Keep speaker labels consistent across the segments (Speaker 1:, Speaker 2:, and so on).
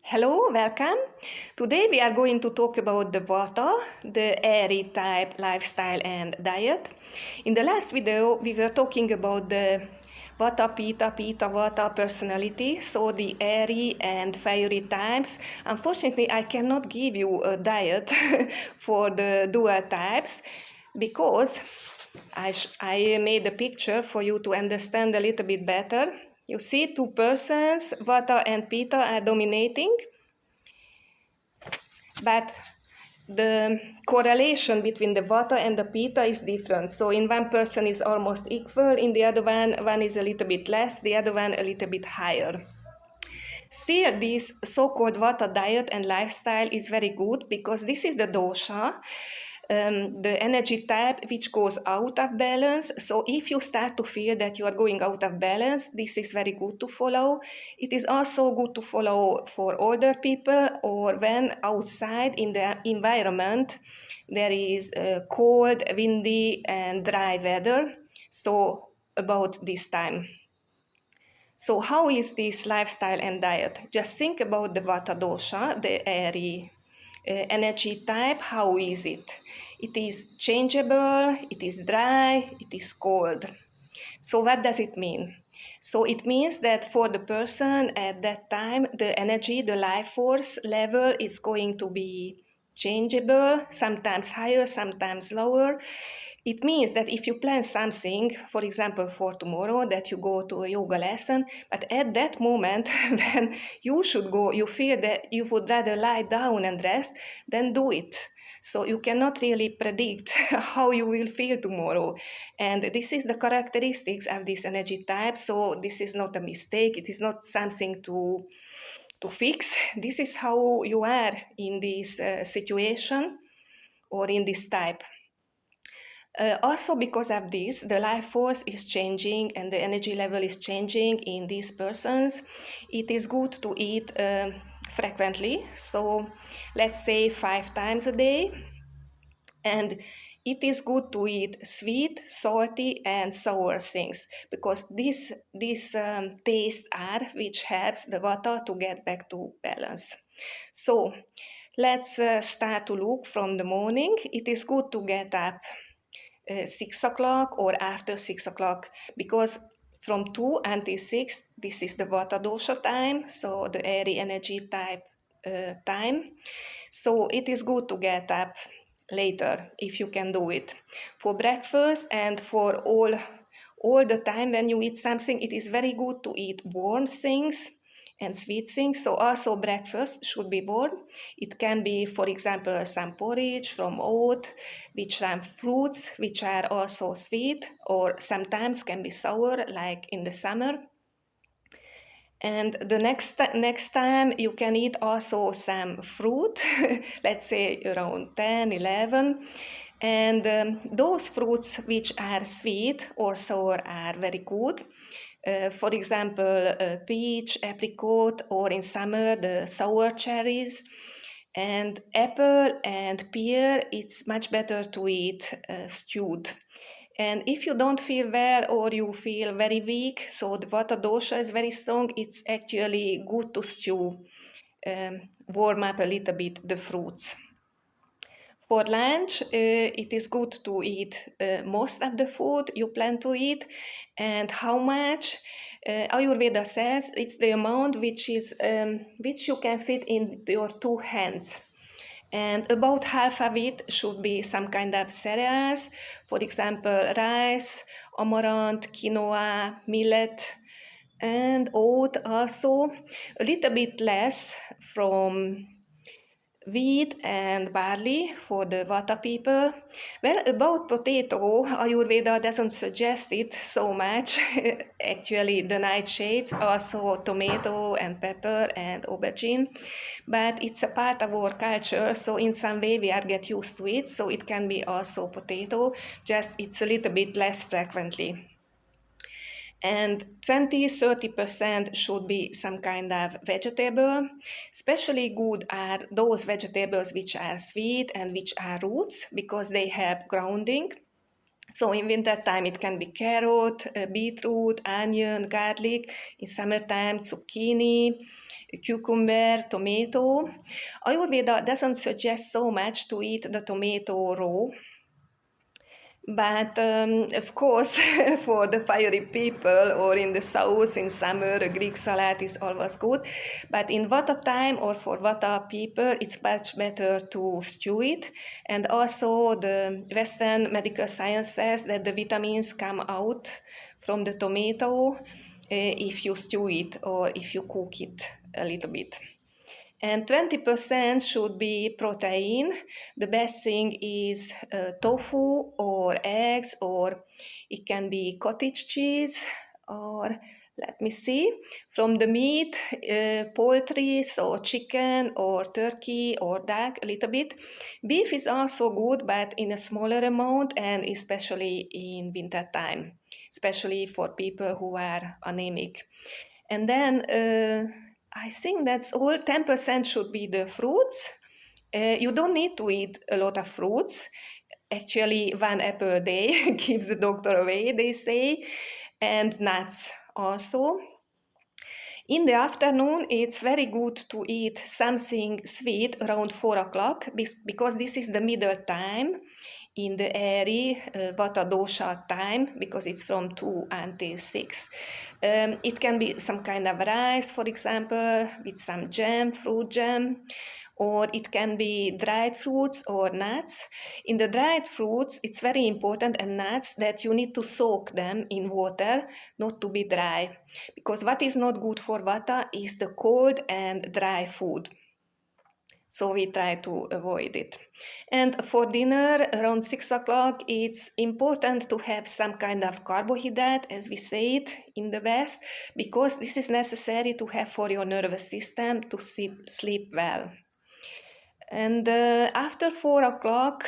Speaker 1: Hello, welcome. Today we are going to talk about the Vata, the airy type lifestyle and diet. In the last video, we were talking about the Vata, Pitta, Vata personality, so the airy and fiery types. Unfortunately, I cannot give you a diet for the dual types because I made a picture for you to understand a little bit better. You see, two persons, Vata and Pitta, are dominating, but the correlation between the Vata and the Pitta is different. So in one person is almost equal, in the other one is a little bit less, the other one a little bit higher. Still, this so-called Vata diet and lifestyle is very good because this is the dosha, the energy type which goes out of balance. So if you start to feel that you are going out of balance, this is very good to follow. It is also good to follow for older people or when outside in the environment there is cold, windy and dry weather. So about this time. So how is this lifestyle and diet? Just think about the Vata dosha, the airy energy type. How is it? It is changeable, it is dry, it is cold. So what does it mean? So it means that for the person at that time, the energy, the life force level is going to be changeable, sometimes higher, sometimes lower. It means that if you plan something, for example, for tomorrow, that you go to a yoga lesson, but at that moment when you should go, you feel that you would rather lie down and rest, then do it. So you cannot really predict how you will feel tomorrow. And this is the characteristics of this energy type. So this is not a mistake. It is not something to fix. This is how you are in this situation or in this type. Also because of this, the life force is changing and the energy level is changing in these persons. It is good to eat frequently. So let's say 5 times a day. And it is good to eat sweet, salty, and sour things because these tastes are which helps the Vata to get back to balance. So let's start to look from the morning. It is good to get up 6 o'clock or after 6 o'clock because from 2 until 6 this is the Vata dosha time, so the airy energy type time. So it is good to get up later if you can do it. For breakfast and for all the time when you eat something, it is very good to eat warm things and sweet things. So also breakfast should be warm. It can be, for example, some porridge from oat, which some fruits which are also sweet or sometimes can be sour, like in the summer. And the next time you can eat also some fruit, let's say around 10, 11. And those fruits which are sweet or sour are very good. For example, peach, apricot, or in summer, the sour cherries. And apple and pear, it's much better to eat stewed. And if you don't feel well or you feel very weak, so the Vata dosha is very strong, it's actually good to stew, warm up a little bit the fruits. For lunch, it is good to eat most of the food you plan to eat, and how much. Ayurveda says it's the amount which you can fit in your two hands. And about half of it should be some kind of cereals, for example, rice, amaranth, quinoa, millet, and oat also. A little bit less from wheat and barley for the Vata people. Well, about potato, Ayurveda doesn't suggest it so much. Actually, the nightshades, also tomato and pepper and aubergine, but it's a part of our culture, so in some way we are get used to it. So it can be also potato, just it's a little bit less frequently. And 20-30% should be some kind of vegetable. Especially good are those vegetables which are sweet and which are roots because they have grounding. So in winter time it can be carrot, beetroot, onion, garlic. In summertime zucchini, cucumber, tomato. Ayurveda doesn't suggest so much to eat the tomato raw, but of course, for the fiery people or in the south in summer, a Greek salad is always good. But in Vata time or for Vata people, it's much better to stew it. And also, the Western medical science says that the vitamins come out from the tomato if you stew it or if you cook it a little bit. And 20% should be protein. The best thing is tofu or eggs, or it can be cottage cheese, or let me see, from the meat, poultry, so chicken or turkey or duck, a little bit. Beef is also good, but in a smaller amount, and especially in winter time, especially for people who are anemic. And then I think that's all. 10% should be the fruits. You don't need to eat a lot of fruits. Actually, 1 apple a day keeps the doctor away, they say, and nuts also. In the afternoon, it's very good to eat something sweet around 4 o'clock because this is the middle time in the Airy Vata dosha time, because it's from 2 until 6. It can be some kind of rice, for example, with some jam, fruit jam, or it can be dried fruits or nuts. In the dried fruits, it's very important, and nuts, that you need to soak them in water, not to be dry. Because what is not good for Vata is the cold and dry food. So we try to avoid it. And for dinner, around 6 o'clock, it's important to have some kind of carbohydrate, as we say it in the West, because this is necessary to have for your nervous system to sleep well. And after 4 o'clock,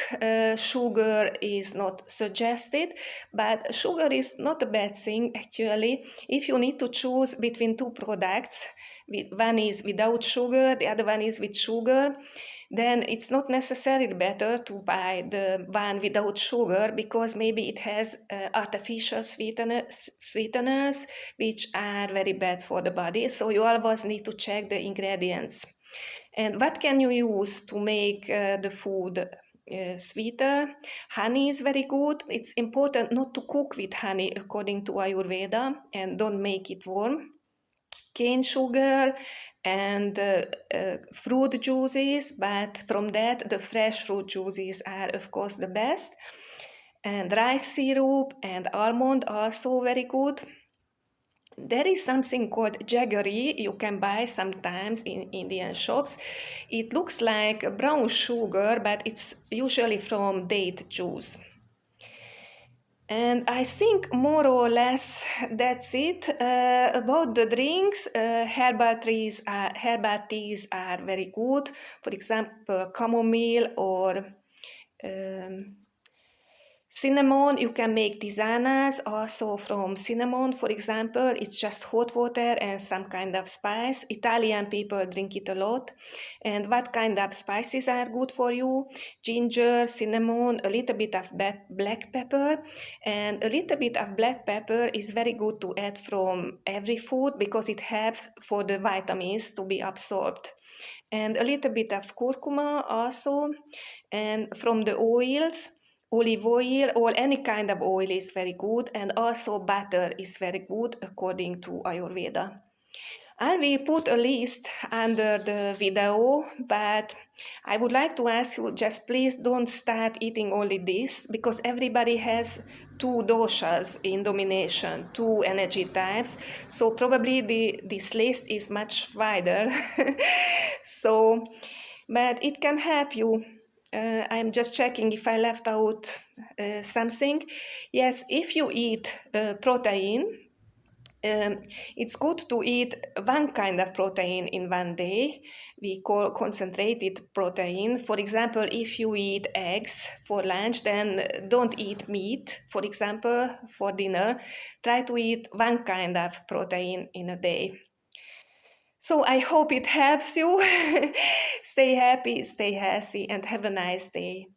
Speaker 1: sugar is not suggested, but sugar is not a bad thing actually. If you need to choose between two products, one is without sugar, the other one is with sugar, then it's not necessarily better to buy the one without sugar, because maybe it has artificial sweeteners, which are very bad for the body. So you always need to check the ingredients. And what can you use to make the food sweeter? Honey is very good. It's important not to cook with honey according to Ayurveda, and don't make it warm. Cane sugar and fruit juices, but from that the fresh fruit juices are of course the best. And rice syrup and almond also very good. There is something called jaggery you can buy sometimes in Indian shops. It looks like brown sugar, but it's usually from date juice. And I think more or less that's it. About the drinks, herbal teas are very good. For example, chamomile or cinnamon. You can make tisanas also from cinnamon, for example. It's just hot water and some kind of spice. Italian people drink it a lot. And what kind of spices are good for you? Ginger, cinnamon, a little bit of black pepper. And a little bit of black pepper is very good to add from every food, because it helps for the vitamins to be absorbed. And a little bit of curcuma also. And from the oils, olive oil or any kind of oil is very good, and also butter is very good according to Ayurveda. I will put a list under the video, but I would like to ask you, just please don't start eating only this, because everybody has 2 doshas in domination, 2 energy types. So probably this list is much wider. So, but it can help you. I'm just checking if I left out something. Yes, if you eat protein, it's good to eat one kind of protein in one day. We call concentrated protein. For example, if you eat eggs for lunch, then don't eat meat, for example, for dinner. Try to eat one kind of protein in a day. So I hope it helps you. Stay happy, stay healthy, and have a nice day.